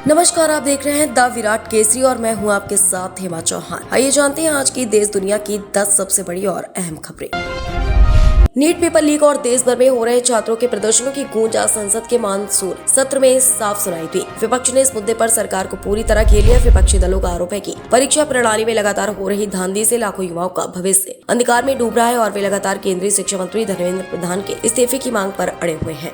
नमस्कार, आप देख रहे हैं द विराट केसरी और मैं हूं आपके साथ हेमा चौहान। आइए जानते हैं आज की देश दुनिया की 10 सबसे बड़ी और अहम खबरें। नीट पेपर लीक और देश भर में हो रहे छात्रों के प्रदर्शनों की गूंज आज संसद के मानसून सत्र में साफ सुनाई दी। विपक्ष ने इस मुद्दे पर सरकार को पूरी तरह घेर लिया। विपक्षी दलों का आरोप है कि परीक्षा प्रणाली में लगातार हो रही धांधली से लाखों युवाओं का भविष्य अंधकार में डूब रहा है और वे लगातार केंद्रीय शिक्षा मंत्री धर्मेंद्र प्रधान के इस्तीफे की मांग पर अड़े हुए हैं।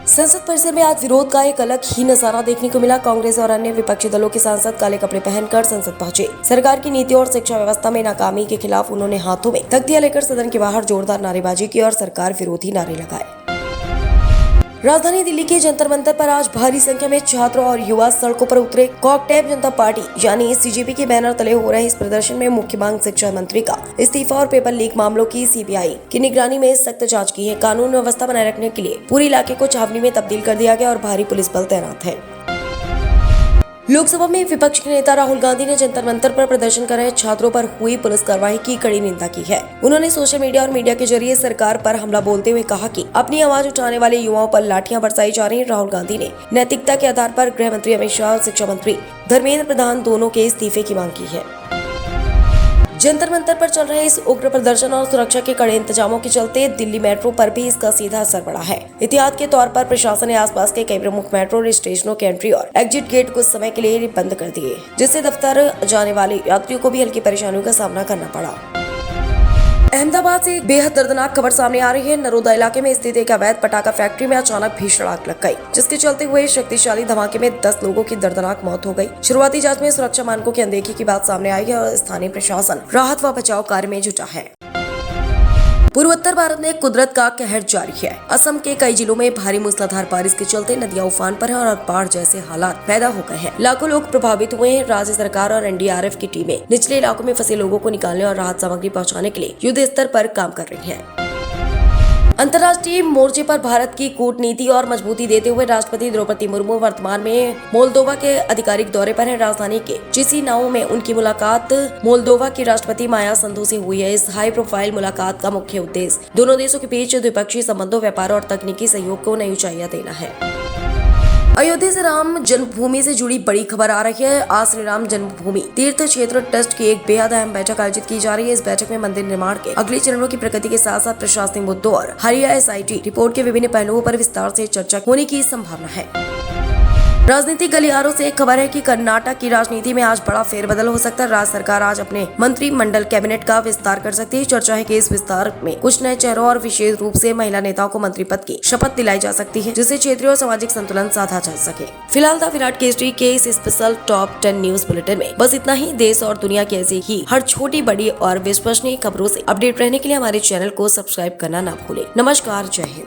संसद परिसर में आज विरोध का एक अलग ही नजारा देखने को मिला। कांग्रेस और अन्य विपक्षी दलों के सांसद काले कपड़े पहनकर संसद पहुंचे। सरकार की नीति और शिक्षा व्यवस्था में नाकामी के खिलाफ उन्होंने हाथों में तख्तियां लेकर सदन के बाहर जोरदार नारेबाजी की और सरकार विरोधी नारे लगाए। राजधानी दिल्ली के जंतर मंतर पर आज भारी संख्या में छात्र और युवा सड़कों पर उतरे। कॉकटेल जनता पार्टी यानी सीजेपी के बैनर तले हो रहे इस प्रदर्शन में मुख्य मांग शिक्षा मंत्री का इस्तीफा और पेपर लीक मामलों की सीबीआई की निगरानी में सख्त जांच की है। कानून व्यवस्था बनाए रखने के लिए पूरे इलाके को छावनी में तब्दील कर दिया गया और भारी पुलिस बल तैनात है। लोकसभा में विपक्ष के नेता राहुल गांधी ने जंतर मंतर पर प्रदर्शन कर रहे छात्रों पर हुई पुलिस कार्रवाई की कड़ी निंदा की है। उन्होंने सोशल मीडिया और मीडिया के जरिए सरकार पर हमला बोलते हुए कहा कि अपनी आवाज उठाने वाले युवाओं पर लाठियां बरसाई जा रही हैं। राहुल गांधी ने नैतिकता के आधार पर गृह मंत्री अमित शाह और शिक्षा मंत्री धर्मेंद्र प्रधान दोनों के इस्तीफे की मांग की है। जंतर मंतर पर चल रहे इस उग्र प्रदर्शन और सुरक्षा के कड़े इंतजामों के चलते दिल्ली मेट्रो पर भी इसका सीधा असर पड़ा है। एहतियात के तौर पर प्रशासन ने आसपास के कई प्रमुख मेट्रो स्टेशनों के एंट्री और एग्जिट गेट कुछ समय के लिए बंद कर दिए, जिससे दफ्तर जाने वाले यात्रियों को भी हल्की परेशानियों का सामना करना पड़ा। अहमदाबाद से एक बेहद दर्दनाक खबर सामने आ रही है। नरोदा इलाके में स्थित एक अवैध पटाखा फैक्ट्री में अचानक भीषण आग लग गई, जिसके चलते हुए शक्तिशाली धमाके में 10 लोगों की दर्दनाक मौत हो गई। शुरुआती जांच में सुरक्षा मानकों की अनदेखी की बात सामने आई है और स्थानीय प्रशासन राहत व बचाव कार्य में जुटा है। पूर्वोत्तर भारत में कुदरत का कहर जारी है। असम के कई जिलों में भारी मूसलाधार बारिश के चलते नदियां उफान पर हैं और बाढ़ जैसे हालात पैदा हो गए हैं। लाखों लोग प्रभावित हुए हैं। राज्य सरकार और एनडीआरएफ की टीमें निचले इलाकों में फंसे लोगों को निकालने और राहत सामग्री पहुंचाने के लिए युद्ध स्तर पर काम कर रही हैं। अंतर्राष्ट्रीय मोर्चे पर भारत की कूटनीति और मजबूती देते हुए राष्ट्रपति द्रौपदी मुर्मू वर्तमान में मोल्दोवा के आधिकारिक दौरे पर हैं। राजधानी के चिसिनाउ में उनकी मुलाकात मोल्दोवा की राष्ट्रपति माया संधू से हुई है। इस हाई प्रोफाइल मुलाकात का मुख्य उद्देश्य दोनों देशों के बीच द्विपक्षीय संबंधों, व्यापार और तकनीकी सहयोग को नई ऊंचाइयां देना है। अयोध्या से राम जन्मभूमि से जुड़ी बड़ी खबर आ रही है। आज श्री राम जन्मभूमि तीर्थ क्षेत्र ट्रस्ट की एक बेहद अहम बैठक आयोजित की जा रही है। इस बैठक में मंदिर निर्माण के अगले चरणों की प्रगति के साथ साथ प्रशासनिक मुद्दों और हरिया एसआईटी रिपोर्ट के विभिन्न पहलुओं पर विस्तार से चर्चा होने की संभावना है। राजनीतिक गलियारों से एक खबर है कि कर्नाटक की राजनीति में आज बड़ा फेरबदल हो सकता है। राज्य सरकार आज अपने मंत्रिमंडल कैबिनेट का विस्तार कर सकती है। चर्चा है कि इस विस्तार में कुछ नए चेहरों और विशेष रूप से महिला नेताओं को मंत्री पद की शपथ दिलाई जा सकती है, जिससे क्षेत्रीय और सामाजिक संतुलन साधा जा सके। फिलहाल द विराट केसरी के इस स्पेशल टॉप 10 न्यूज बुलेटिन में बस इतना ही। देश और दुनिया की ऐसी ही हर छोटी बड़ी और विश्वसनीय खबरों से अपडेट रहने के लिए हमारे चैनल को सब्सक्राइब करना ना भूलें। नमस्कार, जय हिंद।